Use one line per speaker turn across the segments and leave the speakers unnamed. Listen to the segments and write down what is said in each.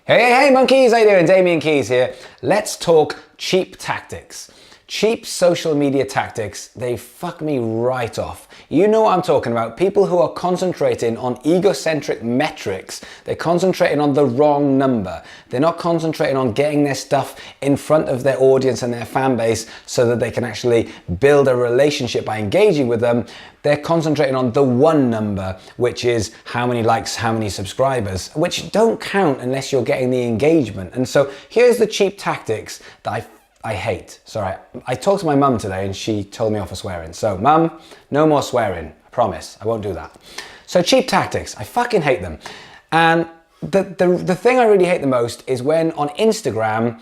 Hey monkeys, how you doing? Damien Keys here. Let's talk cheap tactics. Cheap social media tactics, they fuck me right off. You know what I'm talking about. People who are concentrating on egocentric metrics. They're concentrating on the wrong number. They're not concentrating on getting their stuff in front of their audience and their fan base so that they can actually build a relationship by engaging with them. They're concentrating on the one number, which is how many likes, how many subscribers, which don't count unless you're getting the engagement. And so here's the cheap tactics that I hate. Sorry, I talked to my mum today and she told me off for swearing. So mum, no more swearing. I promise, I won't do that. So cheap tactics, I fucking hate them. And the thing I really hate the most is when on Instagram,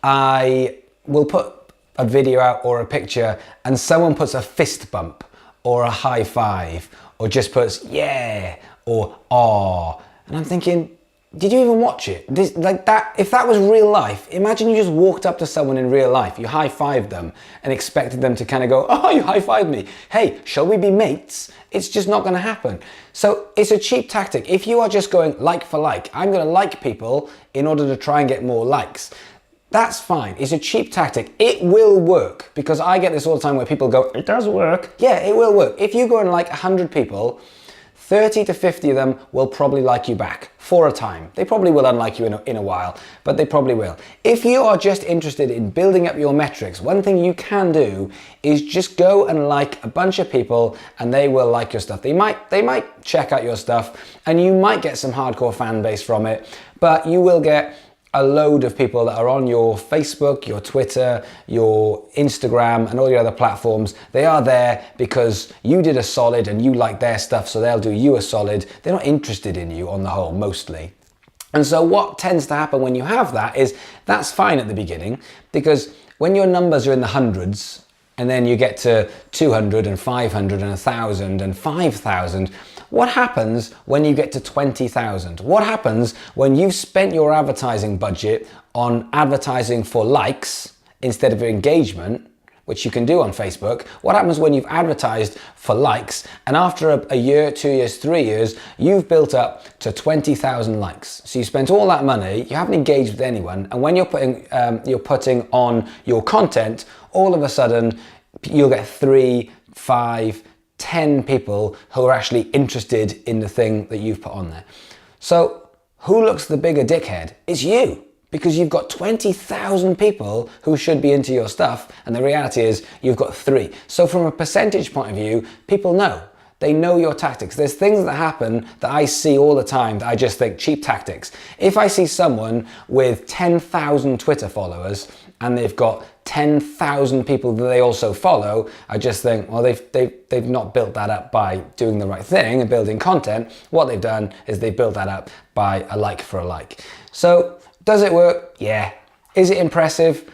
I will put a video out or a picture and someone puts a fist bump or a high five or just puts yeah or aw. And I'm thinking, did you even watch it? Like that, if that was real life, imagine you just walked up to someone in real life, you high-fived them and expected them to kind of go, oh, you high-fived me. Hey, shall we be mates? It's just not gonna happen. So it's a cheap tactic. If you are just going like for like, I'm gonna like people in order to try and get more likes. That's fine. It's a cheap tactic. It will work because I get this all the time where people go, it does work. Yeah, it will work. If you go and like 100 people, 30 to 50 of them will probably like you back for a time. They probably will unlike you in a while, but they probably will. If you are just interested in building up your metrics, one thing you can do is just go and like a bunch of people and they will like your stuff. They might check out your stuff and you might get some hardcore fan base from it, but you will get a load of people that are on your Facebook, your Twitter, your Instagram, and all your other platforms. They are there because you did a solid and you like their stuff, so they'll do you a solid. They're not interested in you on the whole, mostly. And so what tends to happen when you have that is that's fine at the beginning, because when your numbers are in the hundreds, and then you get to 200 and 500 and 1,000 and 5,000, what happens when you get to 20,000? What happens when you've spent your advertising budget on advertising for likes instead of engagement, which you can do on Facebook? What happens when you've advertised for likes and after a year, 2 years, 3 years, you've built up to 20,000 likes? So you spent all that money, you haven't engaged with anyone, and when you're putting on your content, all of a sudden you'll get 3, 5, 10 people who are actually interested in the thing that you've put on there. So who looks the bigger dickhead? It's you, because you've got 20,000 people who should be into your stuff, and the reality is you've got 3. So from a percentage point of view, people know. They know your tactics. There's things that happen that I see all the time that I just think cheap tactics. If I see someone with 10,000 Twitter followers and they've got 10,000 people that they also follow, I just think, well, they've not built that up by doing the right thing and building content. What they've done is they've built that up by a like for a like. So does it work? Yeah. Is it impressive?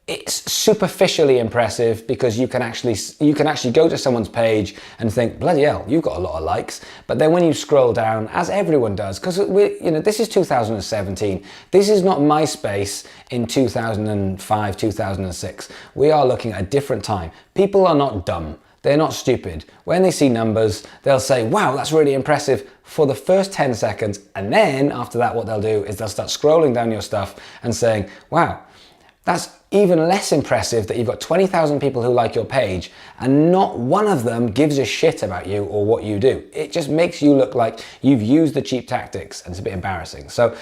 It's superficially impressive because you can actually go to someone's page and think, bloody hell, you've got a lot of likes. But then when you scroll down, as everyone does, because this is 2017. This is not MySpace in 2005, 2006. We are looking at a different time. People are not dumb. They're not stupid. When they see numbers, they'll say, wow, that's really impressive for the first 10 seconds. And then after that, what they'll do is they'll start scrolling down your stuff and saying, wow, that's even less impressive that you've got 20,000 people who like your page and not one of them gives a shit about you or what you do. It just makes you look like you've used the cheap tactics, and it's a bit embarrassing. So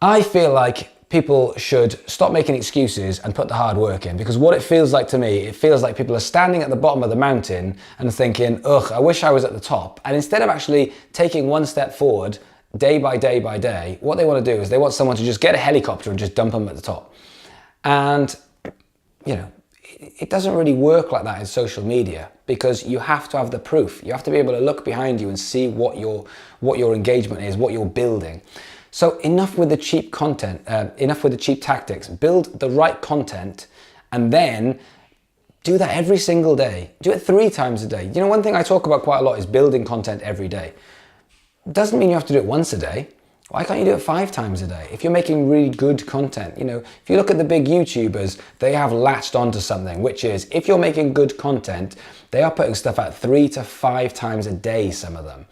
I feel like people should stop making excuses and put the hard work in, because what it feels like to me, it feels like people are standing at the bottom of the mountain and thinking, ugh, I wish I was at the top. And instead of actually taking one step forward day by day by day, what they want to do is they want someone to just get a helicopter and just dump them at the top. And, it doesn't really work like that in social media, because you have to have the proof. You have to be able to look behind you and see what your engagement is, what you're building. So enough with the cheap content, enough with the cheap tactics. Build the right content and then do that every single day. Do it 3 times a day. One thing I talk about quite a lot is building content every day. Doesn't mean you have to do it once a day. Why can't you do it 5 times a day? If you're making really good content, if you look at the big YouTubers, they have latched onto something, which is if you're making good content, they are putting stuff out 3 to 5 times a day, some of them.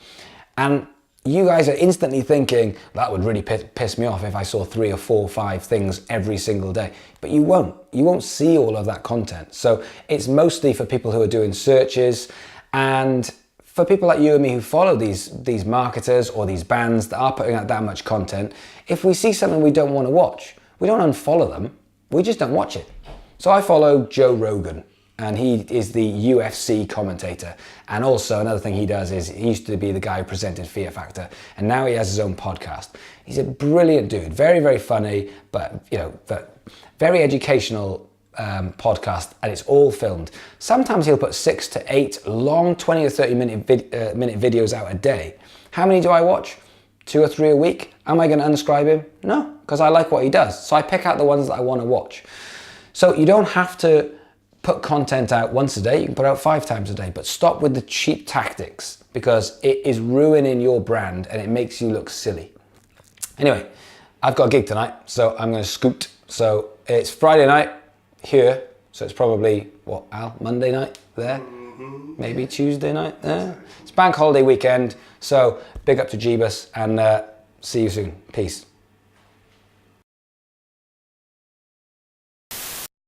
And you guys are instantly thinking, that would really piss me off if I saw 3 or 4 or 5 things every single day. But you won't. You won't see all of that content. So it's mostly for people who are doing searches, and for people like you and me who follow these marketers or these bands that are putting out that much content. If we see something we don't want to watch, we don't unfollow them. We just don't watch it. So I follow Joe Rogan, and he is the UFC commentator. And also another thing he does is he used to be the guy who presented Fear Factor, and now he has his own podcast. He's a brilliant dude, very, very funny, but very educational podcast, and it's all filmed. Sometimes he'll put 6 to 8 long 20 or 30 minute videos out a day. How many do I watch? 2 or 3 a week. Am I going to unsubscribe him? No, because I like what he does. So I pick out the ones that I want to watch. So you don't have to put content out once a day. You can put out 5 times a day, but stop with the cheap tactics, because it is ruining your brand and it makes you look silly. Anyway, I've got a gig tonight, so I'm going to scoot. So it's Friday night here, so it's probably, what, Al, Monday night there? Maybe Tuesday night there? It's bank holiday weekend, so big up to Jeebus, and see you soon. Peace.